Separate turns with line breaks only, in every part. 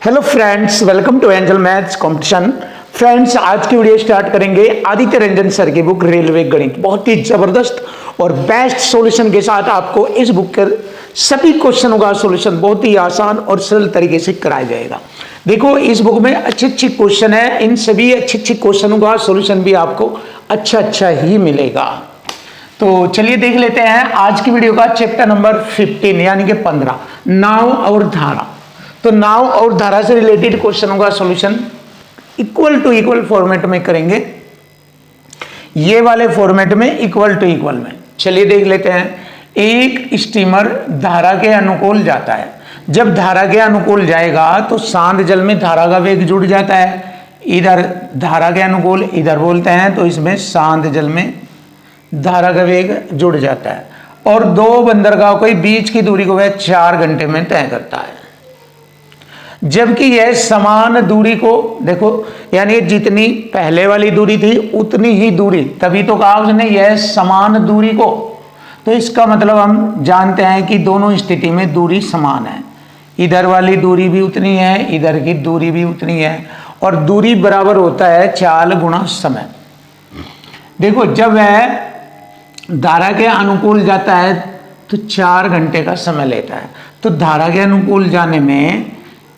Hello friends, welcome to angel maths competition. Friends, आज की video start करेंगे Aditya Ranjan sir की बुक रेलवे गणित। बहुत ही जबरदस्त और बेस्ट सॉल्यूशन के साथ आपको इस बुक के सभी क्वेश्चनों का सॉल्यूशन बहुत ही आसान और सरल तरीके से कराया जाएगा। देखो, इस बुक में अच्छे क्वेश्चन है, इन सभी अच्छे क्वेश्चनों का सॉल्यूशन भी आपको अच्छा ही मिलेगा। तो चलिए देख लेते हैं आज की वीडियो का चैप्टर नंबर 15 यानी कि 15, नाव और धारा। तो नाव और धारा से रिलेटेड क्वेश्चनों का solution equal to equal format में करेंगे, ये वाले फॉर्मेट में इक्वल टू इक्वल में। चलिए देख लेते हैं। एक स्टीमर धारा के अनुकूल जाता है। जब धारा के अनुकूल जाएगा तो शांत जल में धारा का वेग जुड़ जाता है। इधर धारा के अनुकूल इधर बोलते हैं, तो इसमें शांत जल में धारा का वेग जुड़ जाता है और दो बंदरगाहों के बीच की दूरी को वह 4 घंटे में तय करता है। जबकि यह समान दूरी को देखो, यानी जितनी पहले वाली दूरी थी उतनी ही दूरी, तभी तो कहा उसने यह समान दूरी को। तो इसका मतलब हम जानते हैं कि दोनों स्थिति में दूरी समान है। इधर वाली दूरी भी उतनी है, इधर की दूरी भी उतनी है, और दूरी बराबर होता है चाल गुणा समय। देखो, जब वह धारा के अनुकूल जाता है तो 4 घंटे का समय लेता है। तो धारा के अनुकूल जाने में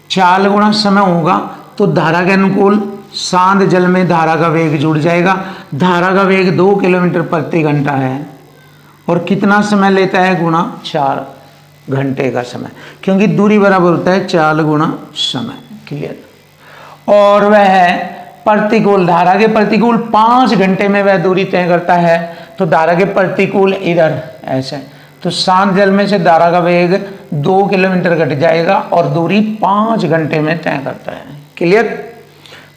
चाल गुणा समय होगा, तो धारा के अनुकूल शांत जल में धारा का वेग जुड़ जाएगा। धारा का वेग 2 किलोमीटर प्रति घंटा है और कितना समय लेता है? गुणा 4 घंटे का समय, क्योंकि दूरी बराबर होता है चाल गुणा समय। क्लियर। और वह प्रतिकूल, धारा के प्रतिकूल 5 घंटे में वह दूरी तय करता है। तो धारा के प्रतिकूल इधर ऐसे, तो शांत जल में से धारा का वेग 2 किलोमीटर घट जाएगा और दूरी 5 घंटे में तय करता है। क्लियर।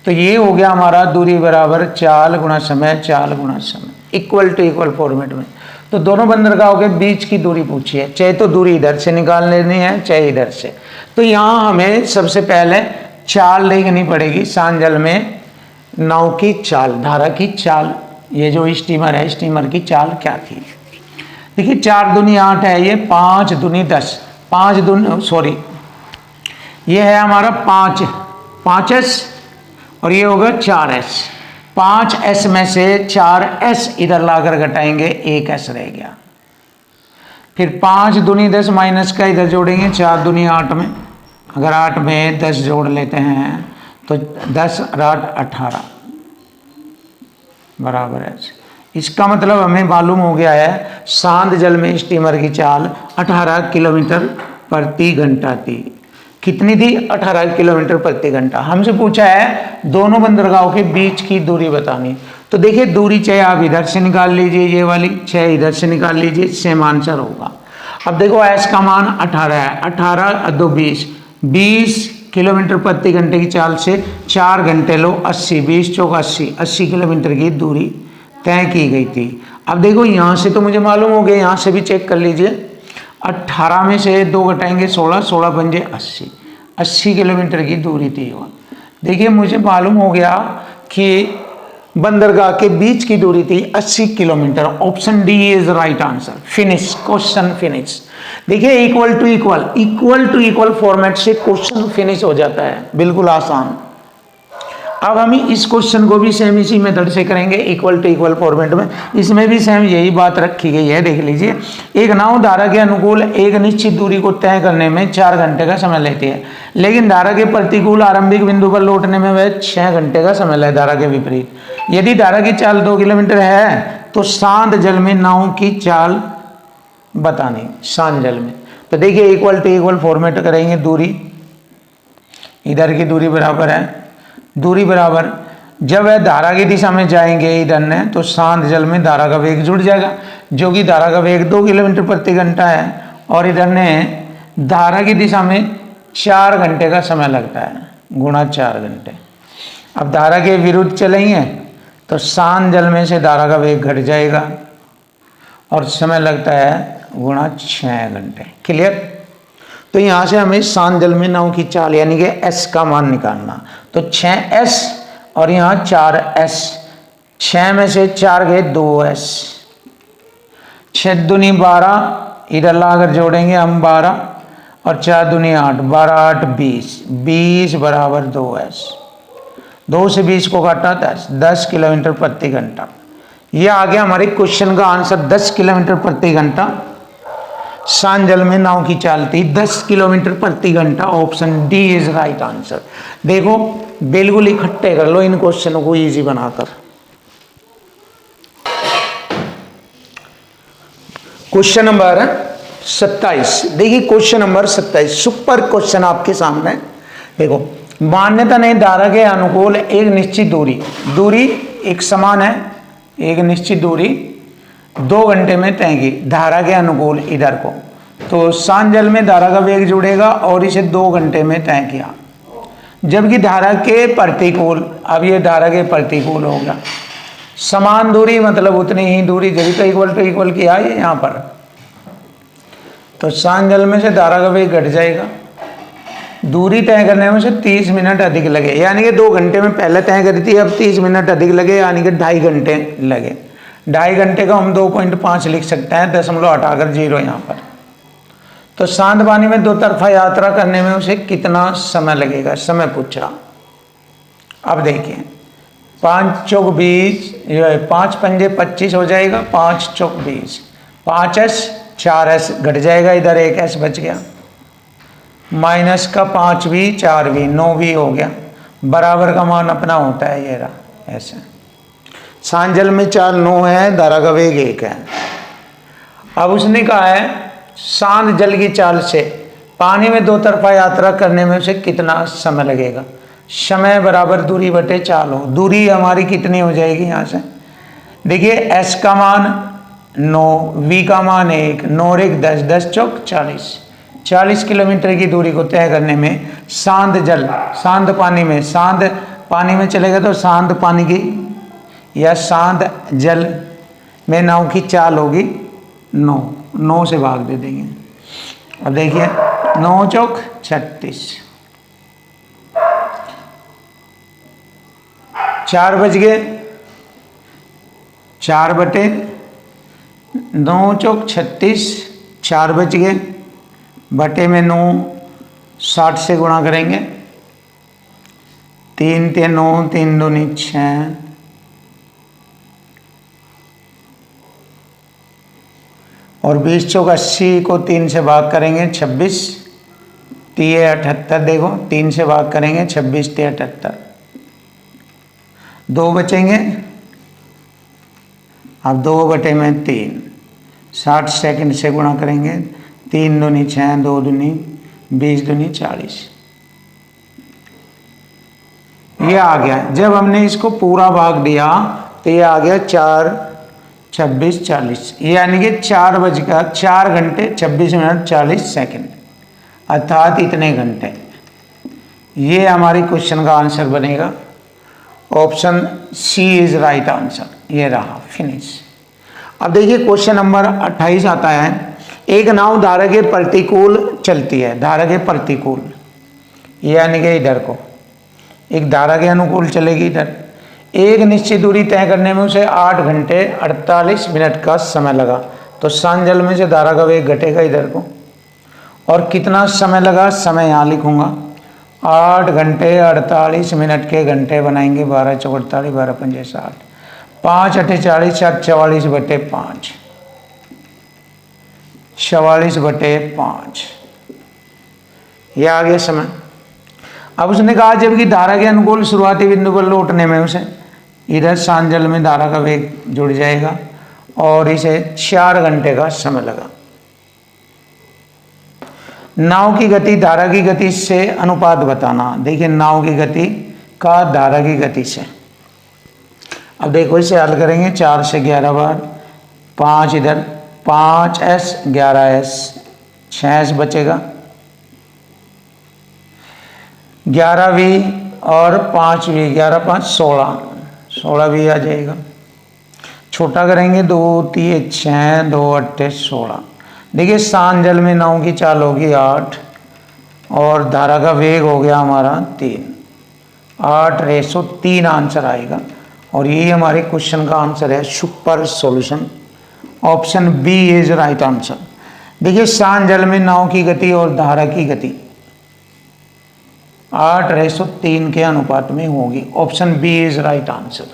तो ये हो गया हमारा दूरी बराबर चाल गुणा समय, चाल गुणा समय, इक्वल टू इक्वल फॉर्मेट में। तो दोनों बंदरगाहों के बीच की दूरी पूछी है, चाहे तो दूरी इधर से निकाल लेनी है चाहे इधर से। तो यहाँ हमें सबसे पहले चाल देखनी पड़ेगी। शांत जल में नाव की चाल, धारा की चाल, ये जो स्टीमर है स्टीमर की चाल क्या थी? देखिए, 4 दूनी 8 है, ये 5 दूनी 10, 5 दूनी सॉरी, ये है हमारा 5s और ये होगा 4s। 5s में से 4s इधर लाकर घटाएंगे, 1s रह गया। फिर 5 दूनी 10 माइनस का इधर जोड़ेंगे, 4 दूनी 8 में, अगर 8 में 10 जोड़ लेते हैं तो 10 और 8 18 बराबर है। इसका मतलब हमें मालूम हो गया है शांत जल में स्टीमर की चाल 18 किलोमीटर प्रति घंटा थी। कितनी थी? 18 किलोमीटर प्रति घंटा। हमसे पूछा है दोनों बंदरगाहों के बीच की दूरी बतानी। तो देखिए, दूरी चाहे आप इधर से निकाल लीजिए ये वाली, चाहे इधर से निकाल लीजिए, सेम आंसर होगा। अब देखो, एस का मान 18 है, 18 2 20 किलोमीटर प्रति घंटे की चाल से 4 घंटे लो, 80 20 चौक 80 किलोमीटर की दूरी तय की गई थी। अब देखो, यहाँ से तो मुझे मालूम हो गया, यहाँ से भी चेक कर लीजिए। 18 में से 2 घटाएंगे 16, 16 बन जाए 80 किलोमीटर की दूरी थी। देखिए, मुझे मालूम हो गया कि बंदरगाह के बीच की दूरी थी 80 kilometre. Option D is right answer. Finish, question finish. देखिए, इक्वल टू इक्वल फॉर्मेट से क्वेश्चन फिनिश हो जाता है, बिल्कुल आसान। अब हम इस क्वेश्चन को भी सेम इसी मेथड से करेंगे, इक्वल टू इक्वल फॉर्मेट में। इसमें भी सेम यही बात रखी गई है, देख लीजिए। एक नाव धारा के अनुकूल एक निश्चित दूरी को तय करने में 4 घंटे का समय लेती है, लेकिन धारा के प्रतिकूल आरंभिक बिंदु पर लौटने में वह 6 घंटे का समय ले। धारा के विपरीत यदि धारा की चाल 2 किलोमीटर है तो शांत जल में नाव की चाल बतानी, शांत जल में। तो देखिए, इक्वल टू इक्वल फॉर्मेट करेंगे। दूरी, इधर की दूरी बराबर है, दूरी बराबर, जब वह धारा की दिशा में जाएंगे इधर ने, तो शांत जल में धारा का वेग जुड़ जाएगा, जो कि धारा का वेग 2 किलोमीटर प्रति घंटा है, और इधर ने धारा की दिशा में 4 घंटे का समय लगता है, गुणा 4 घंटे। अब धारा के विरुद्ध चलेंगे तो शांत जल में से धारा का वेग घट जाएगा और समय लगता है गुणा 6 घंटे। क्लियर। तो यहाँ से हमें शांत जल में नाव की चाल यानी कि s का मान निकालना। तो 6s और यहाँ 4s, 6 में से 4 गए 2s, 6 दूनी 12, इधर लाकर जोड़ेंगे हम 12, और 4 दूनी 8, 12 8 20, 20 बराबर 2s। 2 से 20 को काटा 10, 10 किलोमीटर प्रति घंटा। ये आ गया हमारे क्वेश्चन का आंसर, 10 किलोमीटर प्रति घंटा शांत जल में नाव की चाल थी 10 किलोमीटर प्रति घंटा। Option D is right answer. देखो बिल्कुल इकट्ठे कर लो इन क्वेश्चनों को इजी बनाकर। क्वेश्चन नंबर 27, देखिए क्वेश्चन नंबर 27 सुपर क्वेश्चन आपके सामने। देखो, मान्यता नहीं धारा के अनुकूल एक निश्चित दूरी एक समान है, एक निश्चित दूरी 2 घंटे में तय की धारा के अनुकूल इधर को, तो शांत जल में धारा का वेग जुड़ेगा और इसे 2 घंटे में तय किया। जबकि धारा के प्रतिकूल, अब ये धारा के प्रतिकूल हो गया। समान दूरी मतलब उतनी ही दूरी, जब तो इक्वल टू इक्वल किया है यहाँ पर, तो शांत जल में से धारा का वेग घट जाएगा। दूरी तय करने में से 30 मिनट अधिक लगे, यानी कि 2 घंटे में पहले तय करी थी, अब 30 मिनट अधिक लगे, यानी कि 2.5 घंटे लगे। 2.5 घंटे का हम 2.5 लिख सकते हैं, दशमलव हटाकर 0 यहाँ पर। तो शांत पानी में 2 तरफा यात्रा करने में उसे कितना समय लगेगा, समय पूछा। अब देखिए 5 चौक 20, 5 पंजे 25 हो जाएगा, 5 चौक 20, 5s 4s घट जाएगा, इधर 1s बच गया, माइनस का 5v 4v 9v हो गया, बराबर का मान अपना होता है ये रहा ऐसे। शांत जल में चाल 9 है, धारा का वेग 1 है। अब उसने कहा है शांत जल की चाल से पानी में 2 तरफा यात्रा करने में उसे कितना समय लगेगा। समय बराबर दूरी बटे चाल हो। दूरी हमारी कितनी हो जाएगी यहाँ से, देखिए s का मान 9, v का मान 1, 9 और 1 10, 10 चौक 40, 40 किलोमीटर की दूरी को तय करने में शांत जल, शांत पानी में चलेगा तो शांत पानी की या शांत जल में नाव की चाल होगी 9 से भाग दे देंगे। अब देखिए 9 चौक 36, 4 बज गए, 4 बटे 9 चौक 36, 4 बच गए, बटे में 9, 60 से गुणा करेंगे, 3 ते 9, 3 दूनी 6, और 20 चौक 80 को 3 से भाग करेंगे 26, 3 78, देखो 3 से भाग करेंगे 26 3 78, 2 बचेंगे। अब 2 बटे में 3, 60 सेकंड से गुणा करेंगे, 3 दूनी 6, 2 दूनी 20 दूनी 40, ये आ गया। जब हमने इसको पूरा भाग दिया तो ये आ गया 4 26 40, यानी कि 4 बजकर 4 घंटे 26 मिनट 40 सेकंड, अर्थात इतने घंटे। ये हमारी क्वेश्चन का आंसर बनेगा। Option C is right answer, ये रहा, फिनिश। अब देखिए क्वेश्चन नंबर 28 आता है। एक नाव धारा के प्रतिकूल चलती है, धारा के प्रतिकूल यानी कि इधर को, एक धारा के अनुकूल चलेगी इधर। एक निश्चित दूरी तय करने में उसे 8 घंटे 48 मिनट का समय लगा, तो शांत जल में से धारा का वेग घटेगा इधर को, और कितना समय लगा, समय यहाँ लिखूंगा। 8 घंटे 48 मिनट के घंटे बनाएंगे, 12 चौक 48, 12 पंजे 60, 5 अठे 40, 7 44 बटे 5, 44 बटे 5, ये आ गया समय। अब उसने कहा जबकि धारा के अनुकूल शुरुआती बिंदु पर लौटने में उसे इधर शांत जल में धारा का वेग जुड़ जाएगा और इसे 4 घंटे का समय लगा। नाव की गति धारा की गति से अनुपात बताना। देखिए नाव की गति का धारा की गति से, अब देखो इसे हल करेंगे। 4 से 11 बार, 5 इधर, 5s 11s, 6s बचेगा, 11v और 5v, 11 5 16, 16v आ जाएगा। छोटा करेंगे 2 3 6, 2 8 16। देखिए शांत जल में नाव की चाल होगी 8 और धारा का वेग हो गया हमारा 3, 8:3 आंसर आएगा। और यही हमारे क्वेश्चन का आंसर है, super solution. Option B is right answer. देखिए शांत जल में नाव की गति और धारा की गति 8:3 के अनुपात में होगी। Option B is right answer.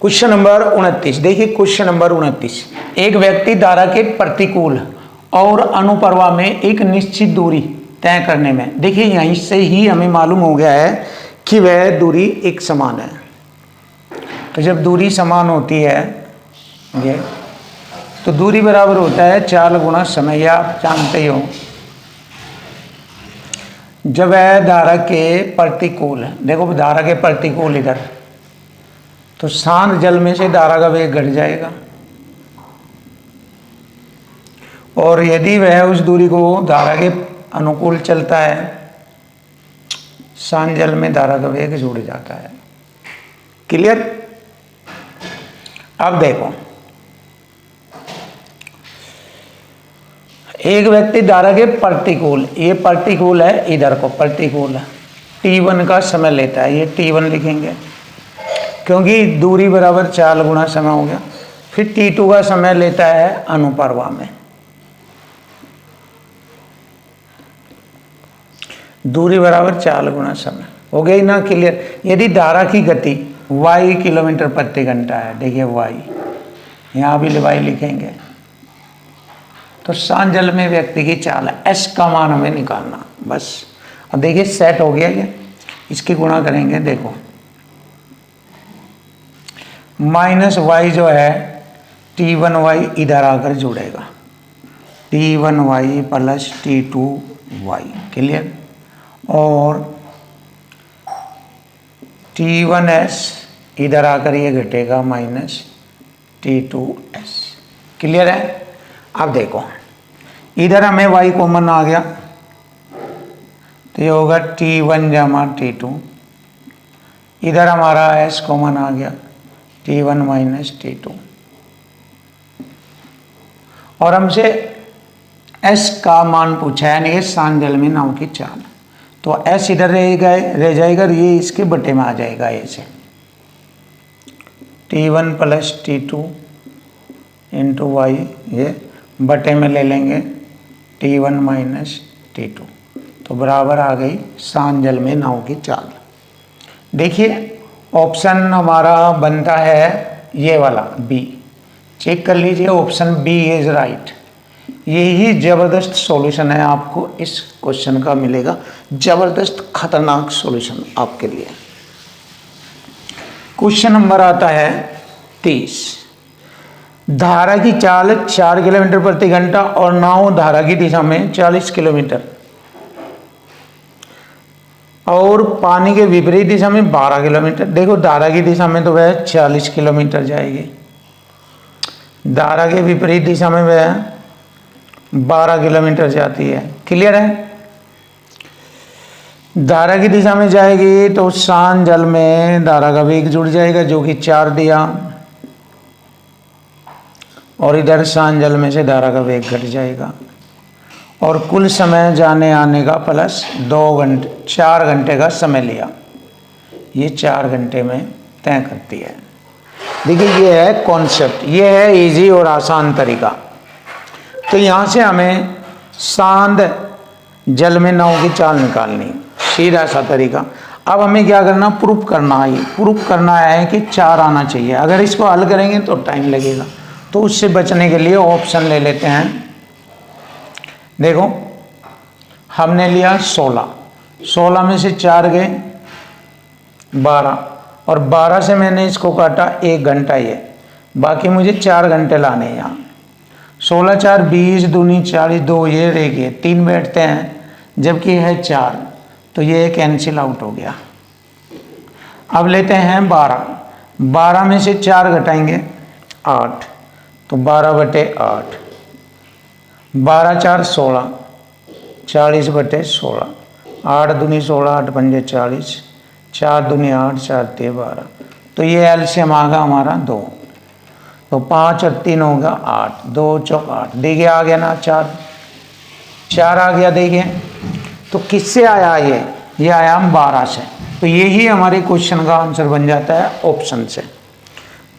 Question number 29, देखिए क्वेश्चन नंबर 29, एक व्यक्ति धारा के प्रतिकूल और अनुप्रवाह में एक निश्चित दूरी तय करने में, देखिए यहीं से ही हमें मालूम हो गया है कि वह दूरी एक समान है। तो जब दूरी समान होती है ये, तो दूरी बराबर होता है चाल गुणा समय, या आप जानते ही हो। जब वह धारा के प्रतिकूल, देखो धारा के प्रतिकूल इधर, तो शांत जल में से धारा का वेग घट जाएगा, और यदि वह उस दूरी को धारा के अनुकूल चलता है, शांत जल में धारा का वेग जुड़ जाता है। क्लियर? अब देखो, एक व्यक्ति धारा के प्रतिकूल, ये प्रतिकूल है, इधर को प्रतिकूल है, t1 का समय लेता है, ये t1 लिखेंगे क्योंकि दूरी बराबर चाल गुणा समय हो गया। फिर t2 का समय लेता है अनुप्रवाह में, दूरी बराबर चाल गुणा समय हो गई ना। क्लियर? यदि धारा की गति y किलोमीटर प्रति घंटा है, देखिए y, यहाँ भी y लिखेंगे, तो शांत जल में व्यक्ति की चाल है, s का मान हमें निकालना बस। अब देखिए सेट हो गया ये, इसकी गुणा करेंगे, देखो माइनस y जो है t1y इधर आकर जुड़ेगा, t1y प्लस t2y। क्लियर? और t1s इधर आकर ये घटेगा माइनस t2s। क्लियर है? अब देखो इधर हमें y कॉमन आ गया, तो ये होगा t1 जमा t2, इधर हमारा s कॉमन आ गया, t1 माइनस t2, और हमसे s का मान पूछा है, यानी शांत जल में नाव की चाल, तो s इधर रह जाएगा, ये इसके बटे में आ जाएगा, ऐसे t1 plus t2 into Y, ये बटे में ले लेंगे t1 माइनस t2, तो बराबर आ गई शांत जल में नाव की चाल। देखिए ऑप्शन हमारा बनता है ये वाला बी, चेक कर लीजिए, ऑप्शन बी इज राइट। यही जबरदस्त सॉल्यूशन है, आपको इस क्वेश्चन का मिलेगा जबरदस्त खतरनाक सॉल्यूशन आपके लिए। क्वेश्चन नंबर आता है 30, धारा की चाल 4 किलोमीटर प्रति घंटा और नाव धारा की दिशा में 40 किलोमीटर और पानी के विपरीत दिशा में 12 किलोमीटर। देखो धारा की दिशा में तो वह 40 किलोमीटर जाएगी, धारा के विपरीत दिशा में वह 12 किलोमीटर जाती है। क्लियर है? धारा की दिशा में जाएगी तो शांत जल में धारा का वेग जुड़ जाएगा, जो कि 4 दिया, और इधर शांत जल में से धारा का वेग घट जाएगा, और कुल समय जाने आने का प्लस 4 घंटे का समय लिया, ये 4 घंटे में तय करती है। देखिए ये है कॉन्सेप्ट, ये है इजी और आसान तरीका। तो यहाँ से हमें शांत जल में नाव की चाल निकालनी, सीधा सा तरीका। अब हमें क्या करना, प्रूफ करना है। प्रूफ करना है कि 4 आना चाहिए, अगर इसको हल करेंगे तो टाइम लगेगा, तो उससे बचने के लिए ऑप्शन ले लेते हैं। देखो हमने लिया 16 में से 4 गए 12, और 12 से मैंने इसको काटा 1 घंटा, ये बाकी मुझे 4 घंटे लाने हैं यहाँ। 16 4 20 दूनी 40, 2 ये रह गए, 3 बैठते हैं, जबकि है 4, तो ये कैंसिल आउट हो गया। अब लेते हैं 12 में से 4 घटाएंगे 8, तो 12/8, 12 4 16, 40/16, 8 दूनी 16, 8 पंजे 40, 4 दूनी 8, 4 3 12, तो ये एलसीएम आ गया हमारा 2, तो 5 और 3 होगा 8, 2 चौक 8, देखिए आ गया ना 4 आ गया। देखिए तो किससे आया ये आया 12 से, तो यही हमारे क्वेश्चन का आंसर बन जाता है ऑप्शन से।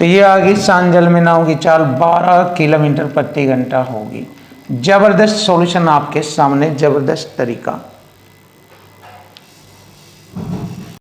तो ये आगे सांजल में नाव की चाल 12 किलोमीटर प्रति घंटा होगी। जबरदस्त सॉल्यूशन आपके सामने, जबरदस्त तरीका।